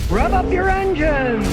Rev up your engines!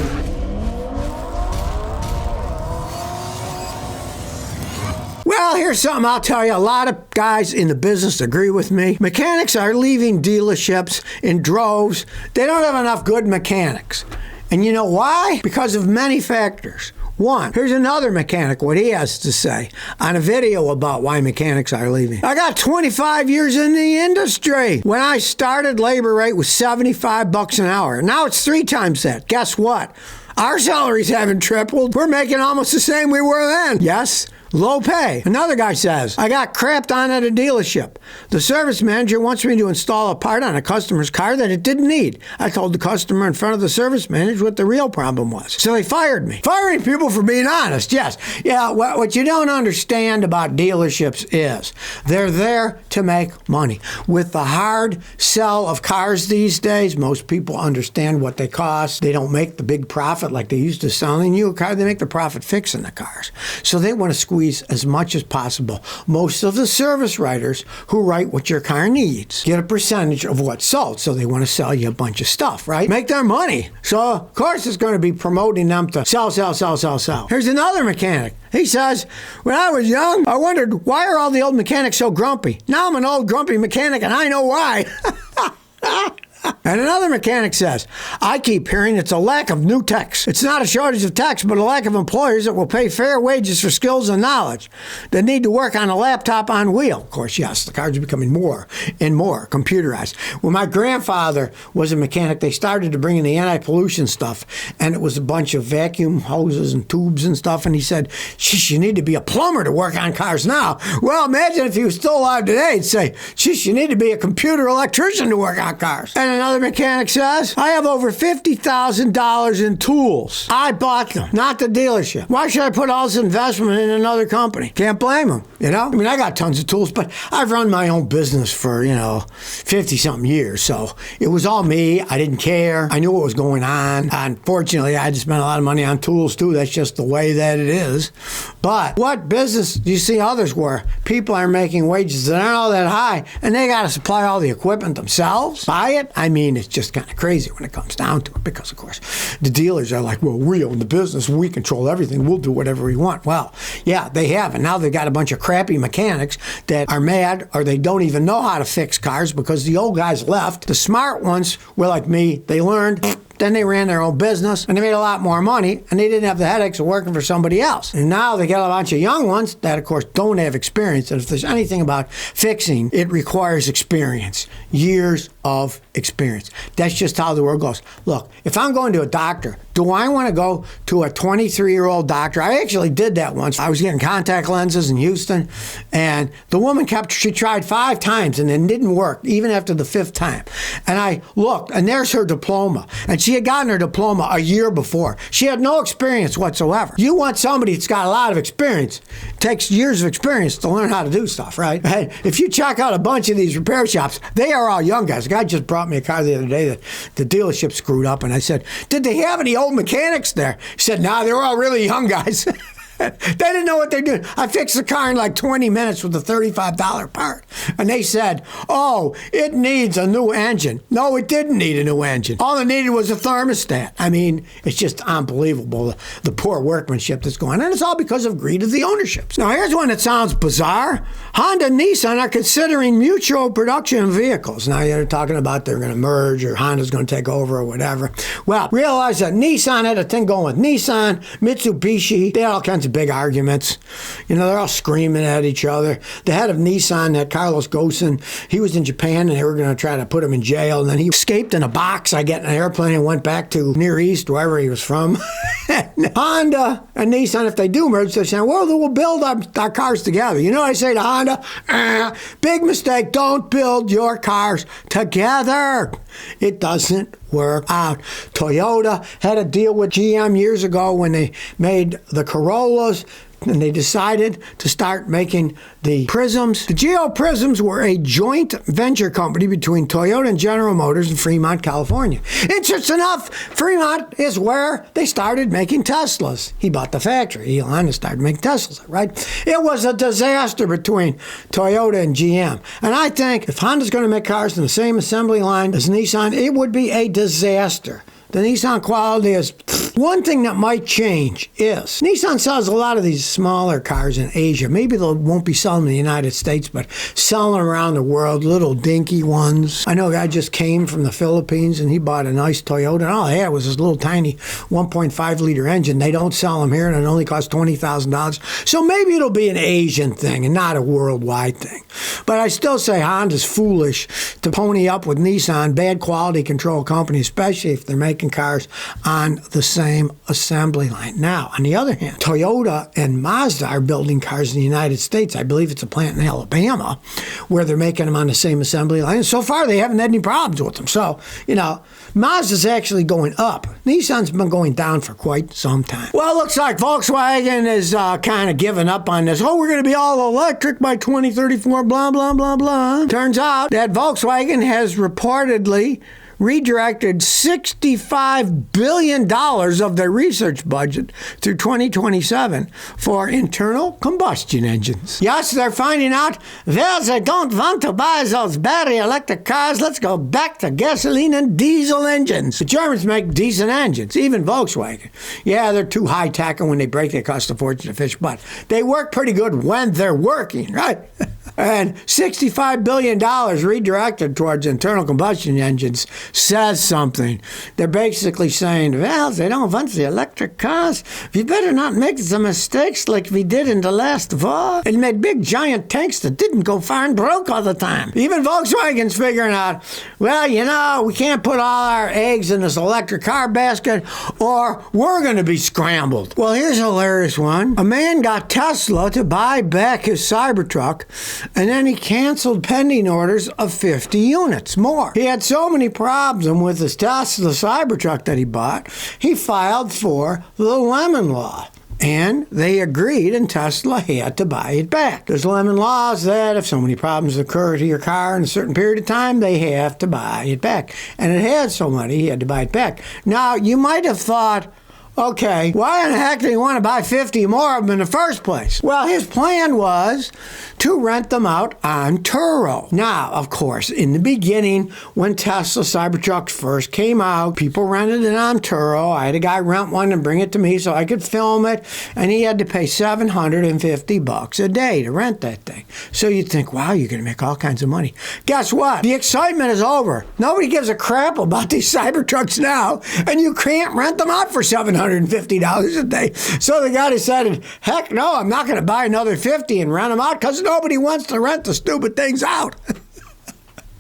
Well, here's something I'll tell you. A lot of guys in the business agree with me. Mechanics are leaving dealerships in droves. They don't have enough good mechanics. And you know why? Because of many factors. One, here's another mechanic, what he has to say on a video about why mechanics are leaving. I got 25 years in the industry. When I started, labor rate was $75 an hour. Now it's 3 times that. Guess what? Our salaries haven't tripled. We're making almost the same we were then. Yes, low pay. Another guy says, I got crapped on at a dealership. The service manager wants me to install a part on a customer's car that it didn't need. I told the customer in front of the service manager what the real problem was. So they fired me. Firing people for being honest, yes. Yeah, what you don't understand about dealerships is they're there to make money. With the hard sell of cars these days, most people understand what they cost. They don't make the big profit like they used to selling you a car. They make the profit fixing the cars. So they want to squeeze as much as possible. Most of the service writers who write what your car needs get a percentage of what's sold, so they want to sell you a bunch of stuff, right? Make their money. So, of course, it's going to be promoting them to sell. Here's another mechanic. He says, when I was young, I wondered, why are all the old mechanics so grumpy? Now I'm an old grumpy mechanic, and I know why. And another mechanic says, I keep hearing it's a lack of new techs. It's not a shortage of techs, but a lack of employers that will pay fair wages for skills and knowledge that need to work on a laptop on wheel. Of course, yes, the cars are becoming more and more computerized. When my grandfather was a mechanic, they started to bring in the anti-pollution stuff, and it was a bunch of vacuum hoses and tubes and stuff, and he said, sheesh, you need to be a plumber to work on cars now. Well, imagine if he was still alive today, he'd say, sheesh, you need to be a computer electrician to work on cars. And another mechanic says, I have over $50,000 in tools. I bought them, not the dealership. Why should I put all this investment in another company? Can't blame them, you know? I mean, I got tons of tools, but I've run my own business for, 50-something years, so it was all me. I didn't care. I knew what was going on. Unfortunately, I had to spend a lot of money on tools, too. That's just the way that it is. But what business do you see others where people are making wages that aren't all that high, and they got to supply all the equipment themselves? Buy it? I mean, it's just kind of crazy when it comes down to it because, of course, the dealers are like, well, we own the business. We control everything. We'll do whatever we want. Well, yeah, they have. And now they've got a bunch of crappy mechanics that are mad or they don't even know how to fix cars because the old guys left. The smart ones were like me. They learned. Then they ran their own business, and they made a lot more money, and they didn't have the headaches of working for somebody else. And now they got a bunch of young ones that, of course, don't have experience. And if there's anything about fixing, it requires experience, years of experience. That's just how the world goes. Look, if I'm going to a doctor, do I want to go to a 23-year-old doctor? I actually did that once. I was getting contact lenses in Houston, and the woman she tried 5 times, and it didn't work, even after the 5th time. And I looked, and there's her diploma. And she had gotten her diploma a year before. She had no experience whatsoever. You want somebody that's got a lot of experience. It takes years of experience to learn how to do stuff, right? Hey, if you check out a bunch of these repair shops, they are all young guys. A guy just brought me a car the other day that the dealership screwed up, and I said, did they have any old mechanics there? He said, nah, they were all really young guys. They didn't know what they're doing. I fixed the car in like 20 minutes with a $35 part. And they said, oh, it needs a new engine. No, it didn't need a new engine. All it needed was a thermostat. I mean, it's just unbelievable, the poor workmanship that's going on. And it's all because of greed of the ownerships. Now, here's one that sounds bizarre. Honda and Nissan are considering mutual production of vehicles. Now, they're talking about they're going to merge or Honda's going to take over or whatever. Well, realize that Nissan had a thing going with Nissan, Mitsubishi. They had all kinds of big arguments. They're all screaming at each other. The head of Nissan, that Carlos Ghosn, he was in Japan and they were going to try to put him in jail. And then he escaped in a box, I get in an airplane and went back to Near East, wherever he was from. Honda and Nissan, if they do merge, they're saying, well, we'll build our cars together. You know what I say to Honda? Big mistake. Don't build your cars together. It doesn't work out. Toyota had a deal with GM years ago when they made the Corollas, and they decided to start making the Prisms. The Geo Prisms were a joint venture company between Toyota and General Motors in Fremont, California. Interesting enough, Fremont is where they started making Teslas. He bought the factory. Elon started making Teslas, right? It was a disaster between Toyota and GM. And I think if Honda's going to make cars in the same assembly line as Nissan, it would be a disaster. The Nissan quality is... One thing that might change is Nissan sells a lot of these smaller cars in Asia. Maybe they won't be selling in the United States, but selling around the world, little dinky ones. I know a guy just came from the Philippines and he bought a nice Toyota, and all he had was this little tiny 1.5 liter engine. They don't sell them here, and it only costs $20,000. So maybe it'll be an Asian thing and not a worldwide thing. But I still say Honda's foolish to pony up with Nissan, bad quality control company, especially if they're making cars on the same assembly line. Now, on the other hand, Toyota and Mazda are building cars in the United States. I believe it's a plant in Alabama where they're making them on the same assembly line. And so far, they haven't had any problems with them. So, Mazda's actually going up. Nissan's been going down for quite some time. Well, it looks like Volkswagen is kind of giving up on this. Oh, we're going to be all electric by 2034, blah, blah, blah, blah. Turns out that Volkswagen has reportedly redirected $65 billion of their research budget through 2027 for internal combustion engines. Yes, they're finding out, well, they don't want to buy those battery electric cars. Let's go back to gasoline and diesel engines. The Germans make decent engines, even Volkswagen. Yeah, they're too high-tech, and when they break, they cost a fortune to fix, but they work pretty good when they're working, right? And $65 billion redirected towards internal combustion engines says something. They're basically saying, well, they don't want the electric cars. We better not make the mistakes like we did in the last war and made big giant tanks that didn't go far and broke all the time. Even Volkswagen's figuring out, well, we can't put all our eggs in this electric car basket or we're going to be scrambled. Well, here's a hilarious one. A man got Tesla to buy back his Cybertruck, and then he canceled pending orders of 50 units more. He had so many problems with his Tesla Cybertruck that he bought, he filed for the Lemon Law. And they agreed, and Tesla had to buy it back. There's lemon laws that if so many problems occur to your car in a certain period of time, they have to buy it back. And it had so many, he had to buy it back. Now, you might have thought, okay, why in the heck did he want to buy 50 more of them in the first place? Well, his plan was to rent them out on Turo. Now, of course, in the beginning, when Tesla Cybertrucks first came out, people rented it on Turo. I had a guy rent one and bring it to me so I could film it, and he had to pay $750 a day to rent that thing. So you'd think, wow, you're going to make all kinds of money. Guess what? The excitement is over. Nobody gives a crap about these Cybertrucks now, and you can't rent them out for $750 a day. So the guy decided, heck no, I'm not going to buy another 50 and rent them out because nobody wants to rent the stupid things out.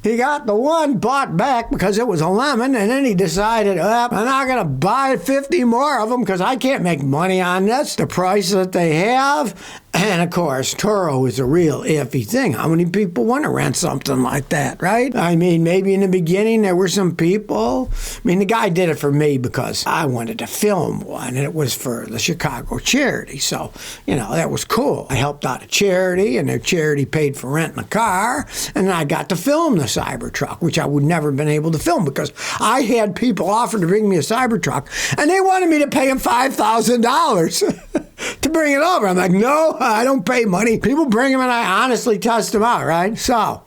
He got the one bought back because it was a lemon, and then he decided, I'm not going to buy 50 more of them because I can't make money on this, the price that they have. And, of course, Turo is a real iffy thing. How many people want to rent something like that, right? I mean, maybe in the beginning there were some people. I mean, the guy did it for me because I wanted to film one, and it was for the Chicago charity. So, that was cool. I helped out a charity, and their charity paid for renting a car, and then I got to film the Cybertruck, which I would never have been able to film because I had people offer to bring me a Cybertruck, and they wanted me to pay them $5,000 to bring it over. I'm like, no, I don't pay money. People bring them and I honestly test them out, right? So,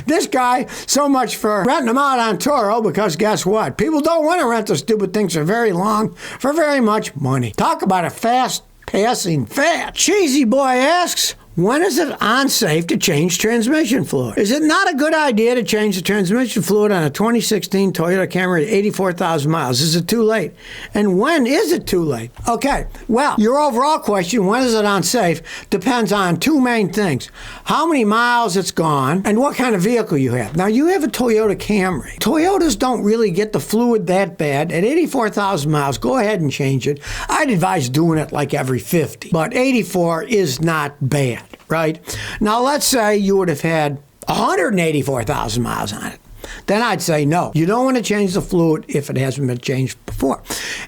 this guy, so much for renting them out on Turo because guess what? People don't want to rent the stupid things for very long, for very much money. Talk about a fast-passing fad. Cheesy Boy asks, when is it unsafe to change transmission fluid? Is it not a good idea to change the transmission fluid on a 2016 Toyota Camry at 84,000 miles? Is it too late? And when is it too late? Okay, well, your overall question, when is it unsafe, depends on two main things. How many miles it's gone and what kind of vehicle you have. Now, you have a Toyota Camry. Toyotas don't really get the fluid that bad. At 84,000 miles, go ahead and change it. I'd advise doing it like every 50, but 84 is not bad. Right? Now, let's say you would have had 184,000 miles on it. Then I'd say no. You don't want to change the fluid if it hasn't been changed before.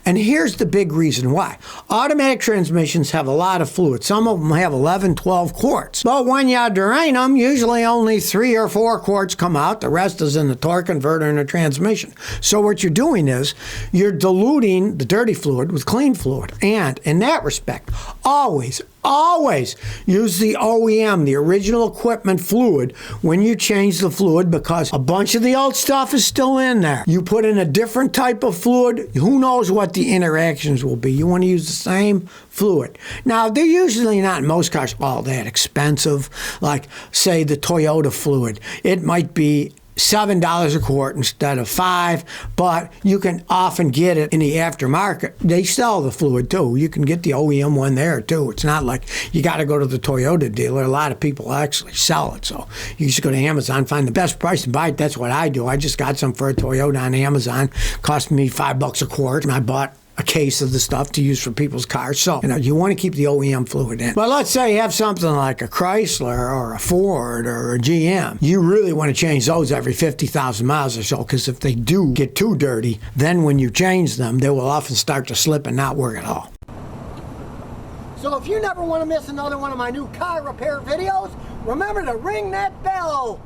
And here's the big reason why. Automatic transmissions have a lot of fluid. Some of them have 11, 12 quarts. But when you drain them, usually only 3 or 4 quarts come out. The rest is in the torque converter in the transmission. So what you're doing is you're diluting the dirty fluid with clean fluid. And in that respect, always always use the OEM, the original equipment fluid, when you change the fluid, because a bunch of the old stuff is still in there. You put in a different type of fluid, who knows what the interactions will be. You want to use the same fluid. Now, they're usually not, in most cars, all that expensive. Like, say, the Toyota fluid. It might be $7 a quart instead of $5, but you can often get it in the aftermarket. They sell the fluid too. You can get the OEM one there too. It's not like you got to go to the Toyota dealer. A lot of people actually sell it. So you just go to Amazon, find the best price and buy it. That's what I do. I just got some for a Toyota on Amazon. Cost me $5 a quart, and I bought a case of the stuff to use for people's cars. So, you want to keep the OEM fluid in. But let's say you have something like a Chrysler or a Ford or a GM. You really want to change those every 50,000 miles or so, because if they do get too dirty, then when you change them, they will often start to slip and not work at all. So if you never want to miss another one of my new car repair videos, remember to ring that bell.